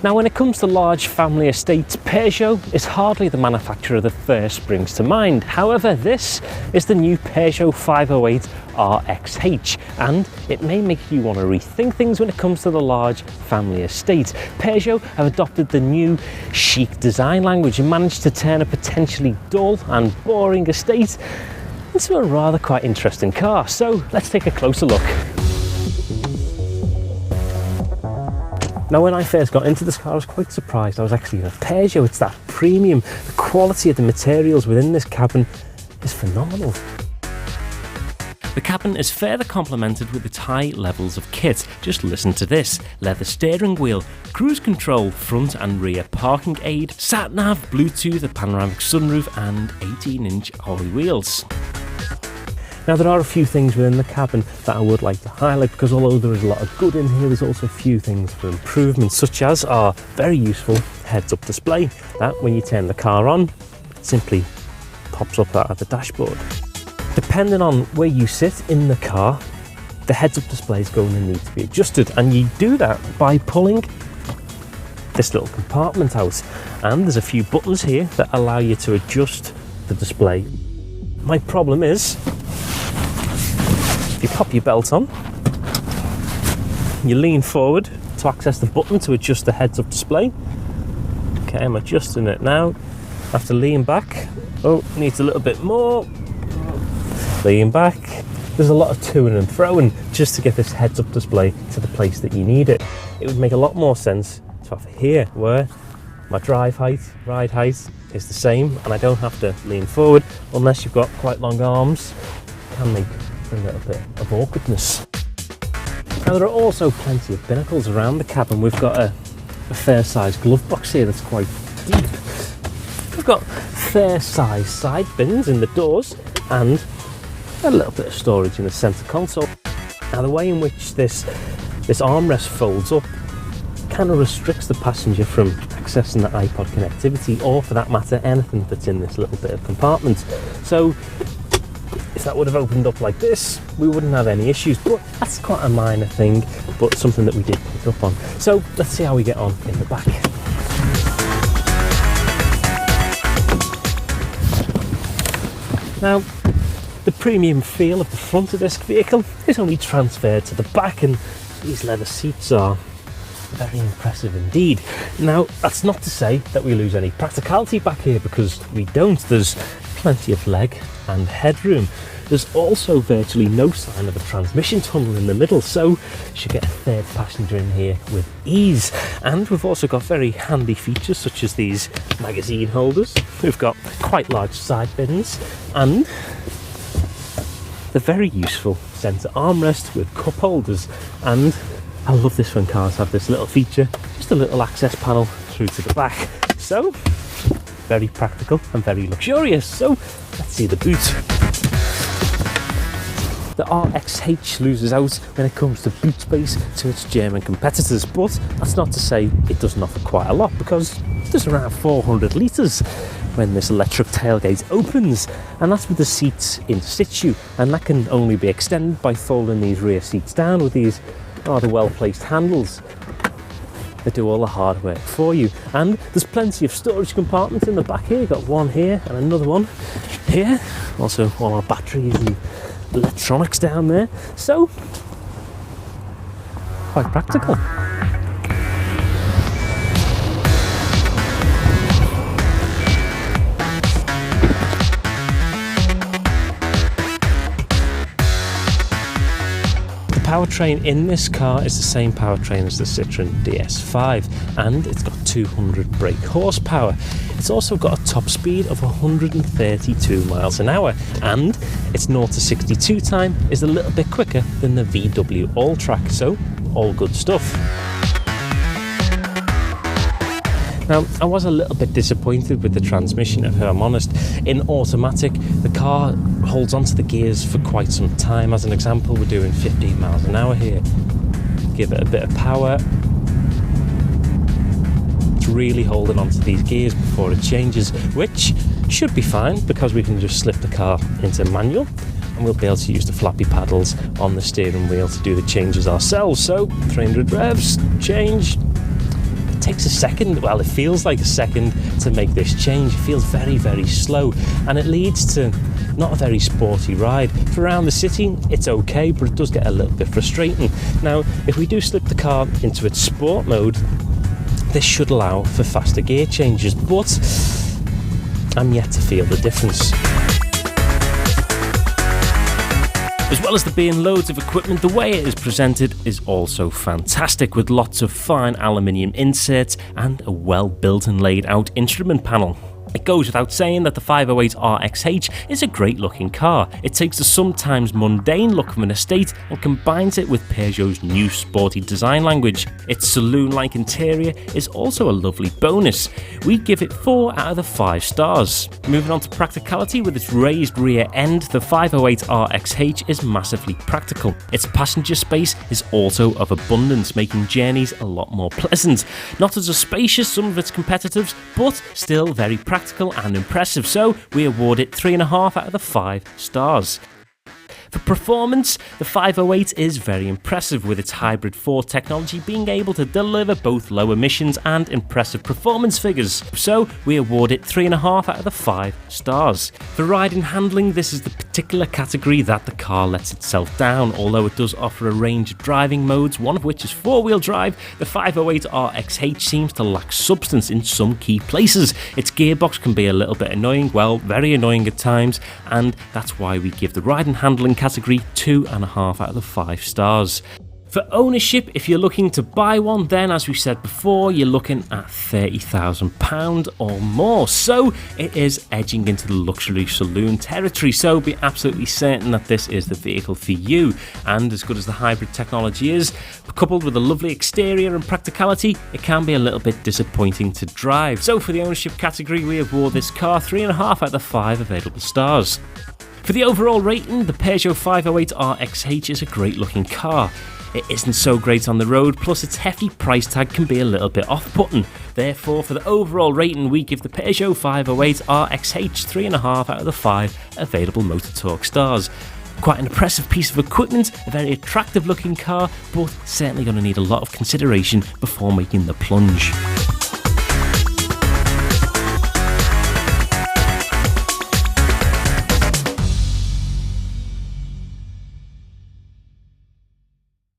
Now, when it comes to large family estates, Peugeot is hardly the manufacturer that first springs to mind. However, this is the new Peugeot 508 RXH, and it may make you want to rethink things when it comes to the large family estate. Peugeot have adopted the new chic design language and managed to turn a potentially dull and boring estate into a rather quite interesting car. So let's take a closer look. Now, when I first got into this car, I was quite surprised. I was actually in a Peugeot. It's that premium. The quality of the materials within this cabin is phenomenal. The cabin is further complemented with its high levels of kit. Just listen to this: leather steering wheel, cruise control, front and rear parking aid, sat nav, Bluetooth, a panoramic sunroof and 18-inch alloy wheels. Now, there are a few things within the cabin that I would like to highlight, because although there is a lot of good in here, there's also a few things for improvement, such as our very useful heads-up display that, when you turn the car on, simply pops up out of the dashboard. Depending on where you sit in the car, the heads-up display is going to need to be adjusted, and you do that by pulling this little compartment out, and there's a few buttons here that allow you to adjust the display. My problem is, if you pop your belt on, you lean forward to access the button to adjust the heads-up display. Okay, I'm adjusting it now. I have to lean back. Oh, needs a little bit more. Lean back. There's a lot of toing and froing just to get this heads-up display to the place that you need it. It would make a lot more sense to have it here, where my drive height, ride height is the same, and I don't have to lean forward unless you've got quite long arms. It can make a little bit of awkwardness. Now, there are also plenty of binnacles around the cabin. We've got a fair sized glove box here that's quite deep. We've got fair sized side bins in the doors and a little bit of storage in the centre console. Now, the way in which this armrest folds up kind of restricts the passenger from accessing the iPod connectivity, or for that matter anything that's in this little bit of compartment. So if that would have opened up like this, we wouldn't have any issues, but that's quite a minor thing, but something that we did pick up on. So let's see how we get on in the back. Now, the premium feel of the front of this vehicle is only transferred to the back, and these leather seats are very impressive indeed. Now, that's not to say that we lose any practicality back here, because we don't. There's plenty of leg and headroom. There's also virtually no sign of a transmission tunnel in the middle, so you should get a third passenger in here with ease. And we've also got very handy features such as these magazine holders. We've got quite large side bins and the very useful centre armrest with cup holders. And I love this when cars have this little feature, just a little access panel through to the back. So very practical and very luxurious. So let's see the boot. The RXH loses out when it comes to boot space to its German competitors, but that's not to say it doesn't offer quite a lot, because there's around 400 litres when this electric tailgate opens, and that's with the seats in situ, and that can only be extended by folding these rear seats down with these rather well placed handles. They do all the hard work for you. And there's plenty of storage compartments in the back here. You've got one here and another one here. Also all our batteries and electronics down there. So, quite practical. The powertrain in this car is the same powertrain as the Citroën DS5, and it's got 200 brake horsepower. It's also got a top speed of 132 miles an hour, and its 0 to 62 time is a little bit quicker than the VW All-Track, so all good stuff. Now, I was a little bit disappointed with the transmission, if I'm honest. In automatic, the car holds onto the gears for quite some time. As an example, we're doing 15 miles an hour here. Give it a bit of power. It's really holding onto these gears before it changes, which should be fine because we can just slip the car into manual and we'll be able to use the flappy paddles on the steering wheel to do the changes ourselves. So 300 revs, change. It takes a second, well, it feels like a second to make this change. It feels very, very slow, and it leads to not a very sporty ride. For around the city, it's okay, but it does get a little bit frustrating. Now, if we do slip the car into its sport mode, this should allow for faster gear changes, but I'm yet to feel the difference. As well as there being loads of equipment, the way it is presented is also fantastic, with lots of fine aluminium inserts and a well built and laid out instrument panel. It goes without saying that the 508 RXH is a great looking car. It takes the sometimes mundane look of an estate and combines it with Peugeot's new sporty design language. Its saloon-like interior is also a lovely bonus. We give it 4 out of the 5 stars. Moving on to practicality, with its raised rear end, the 508 RXH is massively practical. Its passenger space is also of abundance, making journeys a lot more pleasant. Not as spacious as some of its competitors, but still very practical and impressive, so we award it 3.5 out of the 5 stars. For performance, the 508 is very impressive, with its hybrid 4 technology being able to deliver both low emissions and impressive performance figures, so we award it 3.5 out of the 5 stars. For ride and handling, this is the particular category that the car lets itself down. Although it does offer a range of driving modes, one of which is 4-wheel drive, the 508 RXH seems to lack substance in some key places. Its gearbox can be a little bit annoying, well, very annoying at times, and that's why we give the ride and handling category 2.5 out of the 5 stars. For ownership, if you're looking to buy one, then as we said before, you're looking at £30,000 or more. So it is edging into the luxury saloon territory. So be absolutely certain that this is the vehicle for you. And as good as the hybrid technology is, coupled with a lovely exterior and practicality, it can be a little bit disappointing to drive. So for the ownership category, we award this car 3.5 out of the 5 available stars. For the overall rating, the Peugeot 508 RXH is a great looking car. It isn't so great on the road, plus its hefty price tag can be a little bit off-putting. Therefore, for the overall rating, we give the Peugeot 508 RXH 3.5 out of the 5 available Motor Talk stars. Quite an impressive piece of equipment, a very attractive looking car, but certainly going to need a lot of consideration before making the plunge.